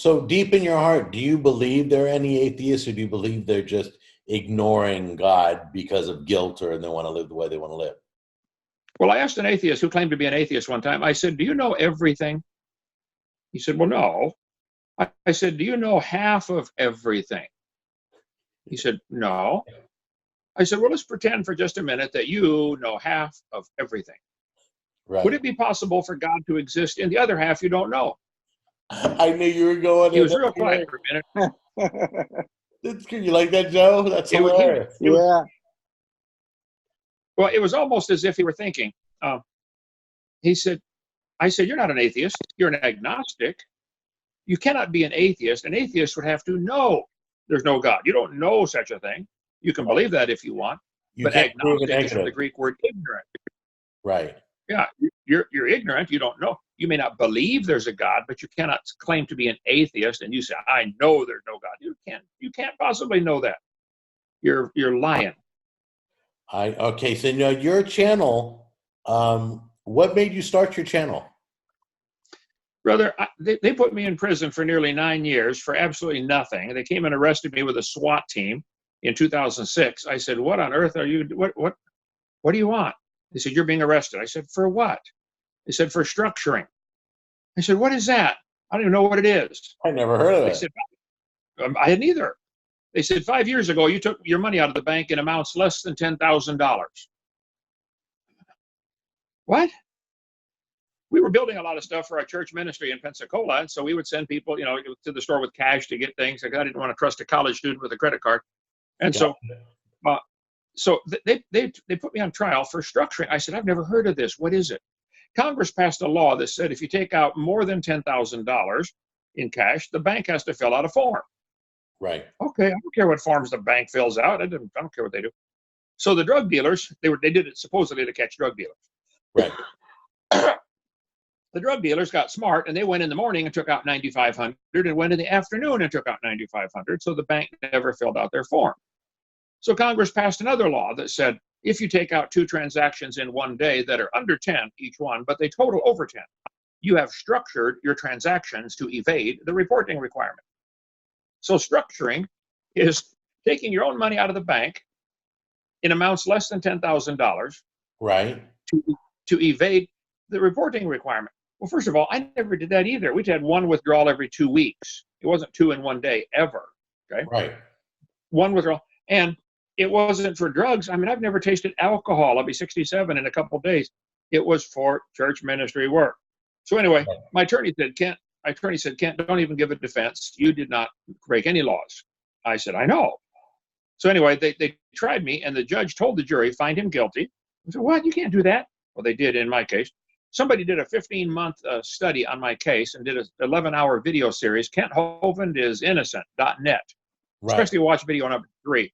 So deep in your heart, do you believe there are any atheists, or do you believe they're just ignoring God because of guilt, or they want to live the way they want to live? Well, I asked an atheist who claimed to be an atheist one time, I said, do you know everything? He said, well, no. I said, do you know half of everything? He said, no. I said, well, let's pretend for just a minute that you know half of everything. Would Right. it be possible for God to exist in the other half you don't know? I knew you were going He in was real quiet there. for a minute. That's good. You like that, Joe? That's It was, hilarious. Yeah. well, it was almost as if he were thinking. He said, I said, you're not an atheist. You're an agnostic. You cannot be an atheist. An atheist would have to know there's no God. You don't know such a thing. You can believe that if you want. You But can't prove it agnostic is from the negative. Greek word ignorant. Right. Yeah, you're ignorant. You don't know. You may not believe there's a God, but you cannot claim to be an atheist. And you say, I know there's no God. You can't possibly know that. You're lying. Okay. So now your channel. What made you start your channel? Brother, they put me in prison for nearly 9 years for absolutely nothing. They came and arrested me with a SWAT team in 2006. I said, what on earth are you, what do you want? They said, you're being arrested. I said, for what? They said, for structuring. I said, what is that? I don't even know what it is. I never heard of They it. said, I hadn't either. They said, 5 years ago, you took your money out of the bank in amounts less than $10,000. What? We were building a lot of stuff for our church ministry in Pensacola, and so we would send people, to the store with cash to get things. Like I didn't want to trust a college student with a credit card, and so they put me on trial for structuring. I said, I've never heard of this. What is it? Congress passed a law that said if you take out more than $10,000 in cash, the bank has to fill out a form. Right. Okay, I don't care what forms the bank fills out. I don't care what they do. So the drug dealers, they did it supposedly to catch drug dealers. Right. The drug dealers got smart, and they went in the morning and took out $9,500 and went in the afternoon and took out $9,500. So the bank never filled out their form. So Congress passed another law that said if you take out 2 transactions in one day that are under 10 each one, but they total over 10, you have structured your transactions to evade the reporting requirement. So structuring is taking your own money out of the bank in amounts less than $10,000, right, to evade the reporting requirement. Well, first of all, I never did that either. We had one withdrawal every 2 weeks. It wasn't 2 in one day ever. Okay. Right. One withdrawal. And it wasn't for drugs. I mean, I've never tasted alcohol. I'll be 67 in a couple of days. It was for church ministry work. So anyway, my attorney said, Kent, don't even give a defense. You did not break any laws. I said, I know. So anyway, they tried me, and the judge told the jury, find him guilty. I said, what? You can't do that. Well, they did in my case. Somebody did a 15-month study on my case and did an 11-hour video series, Kent Hovind is innocent.net. Right. Especially watch video number 3.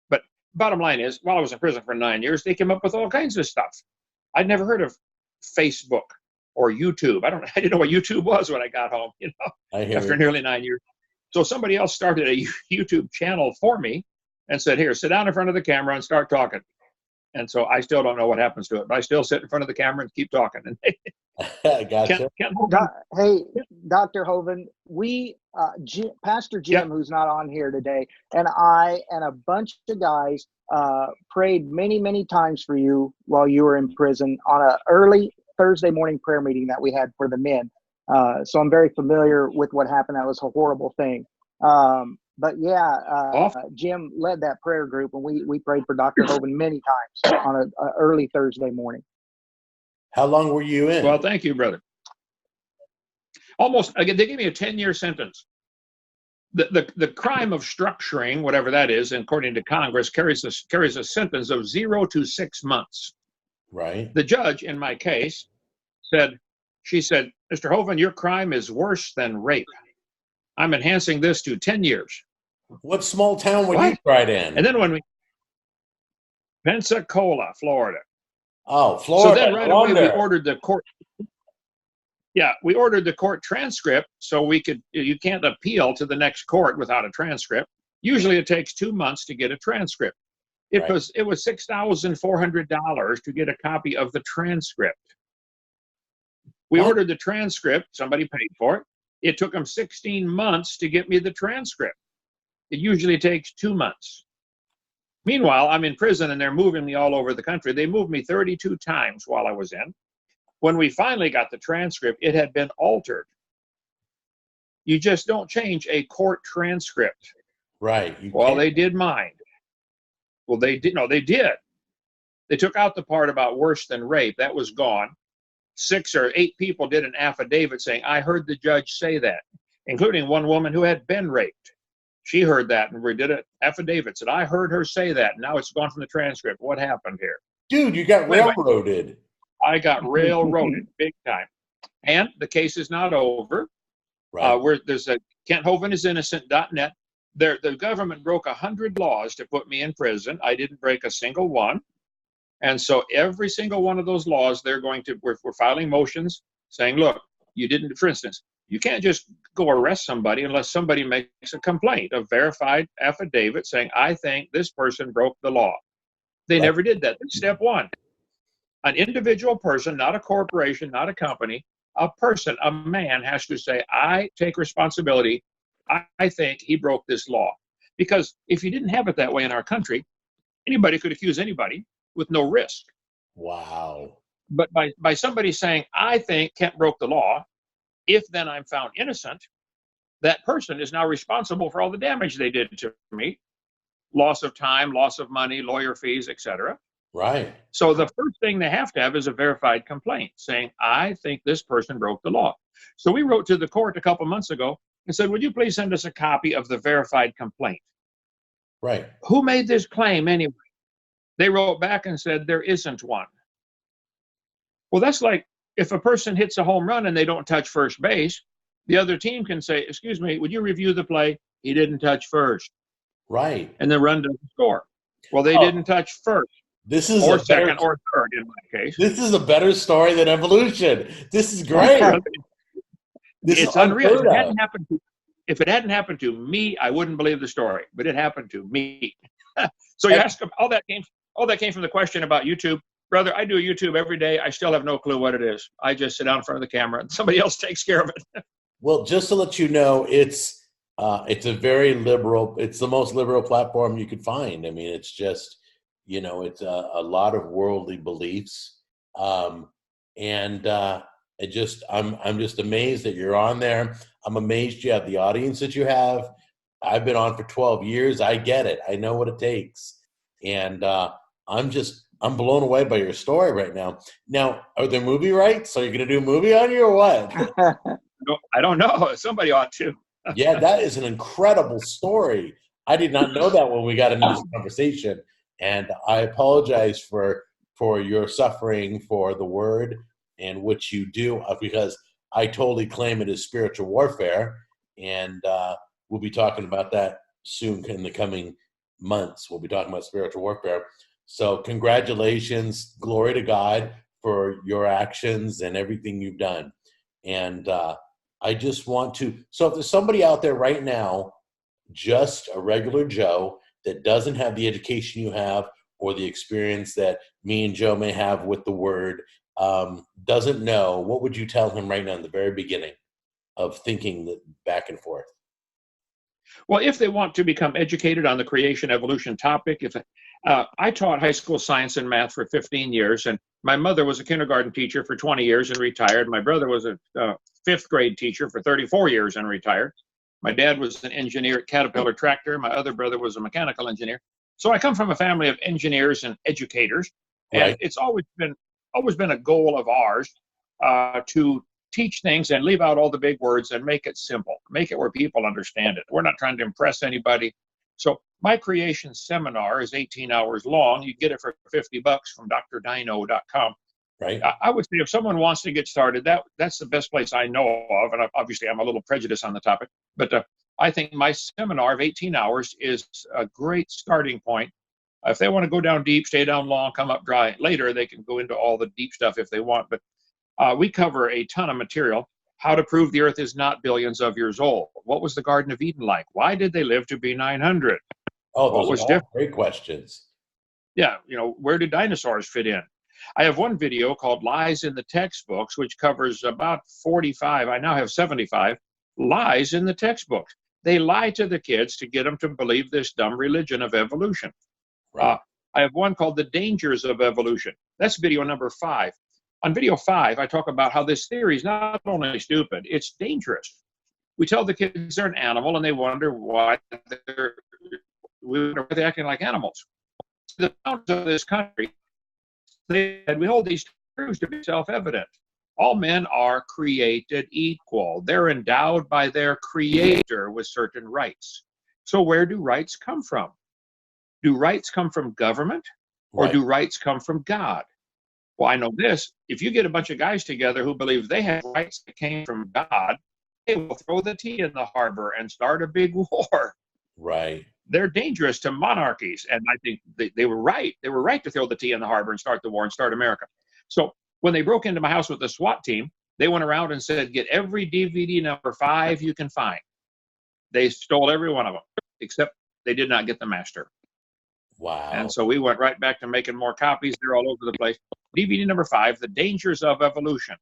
But bottom line is, while I was in prison for 9 years, they came up with all kinds of stuff. I'd never heard of Facebook or YouTube. I didn't know what YouTube was when I got home, after nearly 9 years. So somebody else started a YouTube channel for me and said, here, sit down in front of the camera and start talking. And so I still don't know what happens to it, but I still sit in front of the camera and keep talking. Gotcha. Hey, Dr. Hovind, Pastor Jim, who's not on here today, and I and a bunch of guys prayed many, many times for you while you were in prison on an early Thursday morning prayer meeting that we had for the men. So I'm very familiar with what happened. That was a horrible thing. But yeah, Jim led that prayer group, and we prayed for Dr. Hovind many times on an early Thursday morning. How long were you in? Well, thank you, brother. Almost, again, they gave me a 10-year sentence. The crime of structuring, whatever that is, according to Congress, carries a sentence of 0 to 6 months. Right. The judge in my case she said, Mr. Hovind, your crime is worse than rape. I'm enhancing this to 10 years. What small town were you tried in? And then Pensacola, Florida. Oh, Florida. So then right away we ordered the court. Yeah, we ordered the court transcript so you can't appeal to the next court without a transcript. Usually it takes 2 months to get a transcript. It was $6,400 to get a copy of the transcript. We ordered the transcript, somebody paid for it. It took them 16 months to get me the transcript. It usually takes 2 months. Meanwhile, I'm in prison and they're moving me all over the country. They moved me 32 times while I was in. When we finally got the transcript, it had been altered. You just don't change a court transcript. Right. Well, they did mine. Well, they did. No, they did. They took out the part about worse than rape. That was gone. 6 or 8 people did an affidavit saying, I heard the judge say that, including one woman who had been raped. She heard that and we did an affidavit, said, I heard her say that. Now it's gone from the transcript. What happened here? Dude, you got Anyway, railroaded. I got railroaded big time. And the case is not over. Right. Where there's a KentHovinisInnocent.net. The government broke 100 laws to put me in prison. I didn't break a single one. And so every single one of those laws, we're filing motions saying, look, you didn't, for instance, you can't just go arrest somebody unless somebody makes a complaint, a verified affidavit saying, I think this person broke the law. They never did that. That's step one. An individual person, not a corporation, not a company, a person, a man has to say, I take responsibility. I think he broke this law. Because if you didn't have it that way in our country, anybody could accuse anybody with no risk. Wow. But by somebody saying, I think Kent broke the law, if then I'm found innocent, that person is now responsible for all the damage they did to me. Loss of time, loss of money, lawyer fees, etc. Right. So the first thing they have to have is a verified complaint saying, I think this person broke the law. So we wrote to the court a couple months ago and said, would you please send us a copy of the verified complaint? Right. Who made this claim anyway? They wrote back and said, there isn't one. Well, that's like if a person hits a home run and they don't touch first base, the other team can say, excuse me, would you review the play? He didn't touch first. Right. And the run doesn't score. Well, they didn't touch first. This is or second or third in my case. This is a better story than evolution. This is great. It's unreal. If it hadn't happened to me, I wouldn't believe the story. But it happened to me. So you ask them, all that came from the question about YouTube. Brother, I do YouTube every day. I still have no clue what it is. I just sit down in front of the camera and somebody else takes care of it. Well, just to let you know, it's a very liberal. It's the most liberal platform you could find. I mean, it's just, it's a lot of worldly beliefs, I'm just amazed that you're on there. I'm amazed you have the audience that you have. I've been on for 12 years. I get it. I know what it takes, and I'm blown away by your story right now. Now, are there movie rights? Are you going to do a movie on you or what? I don't know. Somebody ought to. Yeah, that is an incredible story. I did not know that when we got into this conversation, and I apologize for your suffering for the word and what you do, because I totally claim it as spiritual warfare, and we'll be talking about that soon in the coming months. We'll be talking about spiritual warfare. So congratulations, glory to God for your actions and everything you've done. And I just want to, so if there's somebody out there right now, just a regular Joe that doesn't have the education you have or the experience that me and Joe may have with the word, doesn't know, what would you tell him right now in the very beginning of thinking back and forth? Well, if they want to become educated on the creation evolution topic, I taught high school science and math for 15 years, and my mother was a kindergarten teacher for 20 years and retired. My brother was a fifth grade teacher for 34 years and retired. My dad was an engineer at Caterpillar Tractor. My other brother was a mechanical engineer. So I come from a family of engineers and educators, and Right. it's always been a goal of ours to teach things and leave out all the big words and make it simple, make it where people understand it. We're not trying to impress anybody. So my creation seminar is 18 hours long. You get it for $50 from drdino.com. Right. I would say if someone wants to get started, that's the best place I know of. And obviously I'm a little prejudiced on the topic, but I think my seminar of 18 hours is a great starting point. If they want to go down deep, stay down long, come up dry later, they can go into all the deep stuff if they want. But we cover a ton of material. How to prove the earth is not billions of years old. What was the Garden of Eden like? Why did they live to be 900? Oh, those are all great questions. Yeah, where did dinosaurs fit in? I have one video called Lies in the Textbooks, which covers about 45. I now have 75 lies in the textbooks. They lie to the kids to get them to believe this dumb religion of evolution. Right. I have one called The Dangers of Evolution. That's video number 5. On video 5, I talk about how this theory is not only stupid, it's dangerous. We tell the kids they're an animal, and they wonder why they're acting like animals. The founders of this country, they said, we hold these truths to be self-evident. All men are created equal. They're endowed by their creator with certain rights. So where do rights come from? Do rights come from government, or Right. do rights come from God? Well, I know this. If you get a bunch of guys together who believe they have rights that came from God, they will throw the tea in the harbor and start a big war. Right. They're dangerous to monarchies. And I think they were right. They were right to throw the tea in the harbor and start the war and start America. So when they broke into my house with the SWAT team, they went around and said, get every DVD number 5 you can find. They stole every one of them, except they did not get the master. Wow. And so we went right back to making more copies. They're all over the place. DVD number 5, The Dangers of Evolution.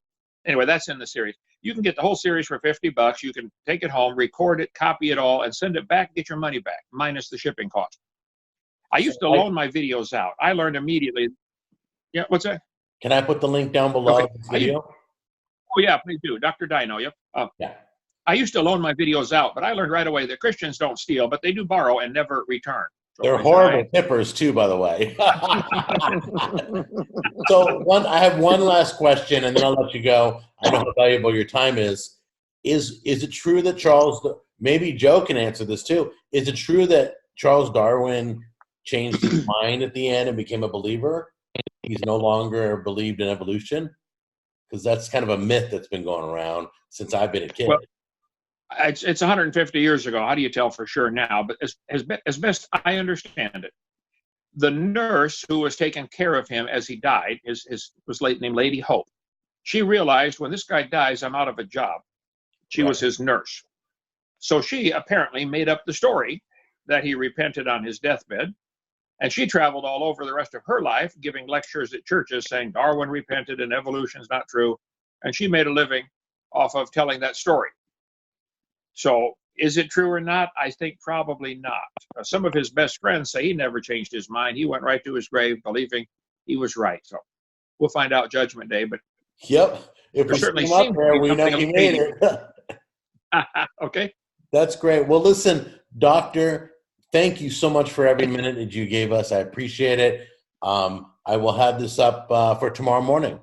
Anyway, that's in the series. You can get the whole series for $50. You can take it home, record it, copy it all, and send it back, get your money back, minus the shipping cost. I used to loan my videos out. I learned immediately. Yeah, what's that? Can I put the link down below this video? Oh, yeah, please do. Dr. Dino, yep. Yeah. I used to loan my videos out, but I learned right away that Christians don't steal, but they do borrow and never return. So They're horrible tippers too, by the way. So I have one last question, and then I'll let you go. I know how valuable your time is. Is it true that Charles? Maybe Joe can answer this too. Is it true that Charles Darwin changed his mind at the end and became a believer? He's no longer believed in evolution, because that's kind of a myth that's been going around since I've been a kid. Well, it's 150 years ago. How do you tell for sure now? But as best I understand it, the nurse who was taking care of him as he died was named Lady Hope. She realized, when this guy dies, I'm out of a job. She was his nurse. So she apparently made up the story that he repented on his deathbed. And she traveled all over the rest of her life, giving lectures at churches saying Darwin repented and evolution's not true. And she made a living off of telling that story. So is it true or not? I think probably not. Some of his best friends say he never changed his mind. He went right to his grave believing he was right. So we'll find out Judgment Day. But yep, if we certainly see him up there, we know he made it. Okay. That's great. Well, listen, Doctor, thank you so much for every minute that you gave us. I appreciate it. I will have this up for tomorrow morning.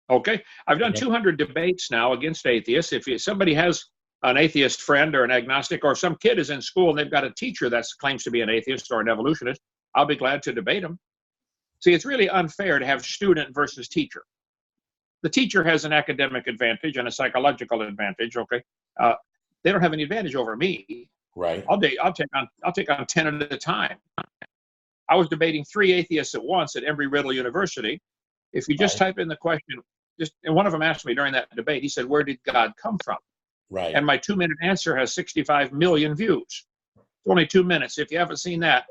Okay. I've done 200 debates now against atheists. If somebody has an atheist friend or an agnostic, or some kid is in school and they've got a teacher that claims to be an atheist or an evolutionist, I'll be glad to debate them. See, it's really unfair to have student versus teacher. The teacher has an academic advantage and a psychological advantage. Okay. They don't have any advantage over me. Right. I'll take on 10 at a time. I was debating 3 atheists at once at Embry-Riddle University. If you just type in the question, and one of them asked me during that debate, he said, where did God come from? Right. And my 2-minute answer has 65 million views. It's only 2 minutes. If you haven't seen that,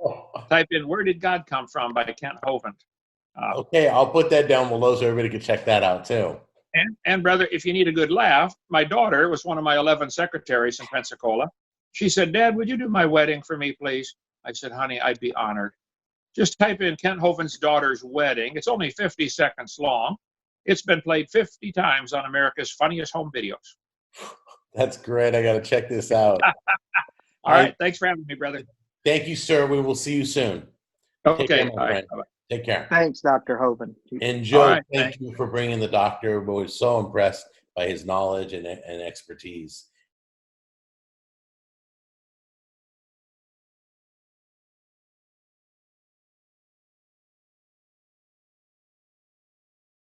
type in "Where Did God Come From" by Kent Hovind. Okay, I'll put that down below so everybody can check that out too. And brother, if you need a good laugh, my daughter was one of my 11 secretaries in Pensacola. She said, Dad, would you do my wedding for me, please? I said, honey, I'd be honored. Just type in Kent Hovind's daughter's wedding. It's only 50 seconds long. It's been played 50 times on America's funniest home videos. That's great. I got to check this out. All right. Thanks for having me, brother. Thank you, sir. We will see you soon. Okay. Take care, my All right. friend. Bye-bye. Take care. Thanks, Dr. Hovind. And Joe, All right, thank you for bringing the doctor. We were so impressed by his knowledge and expertise.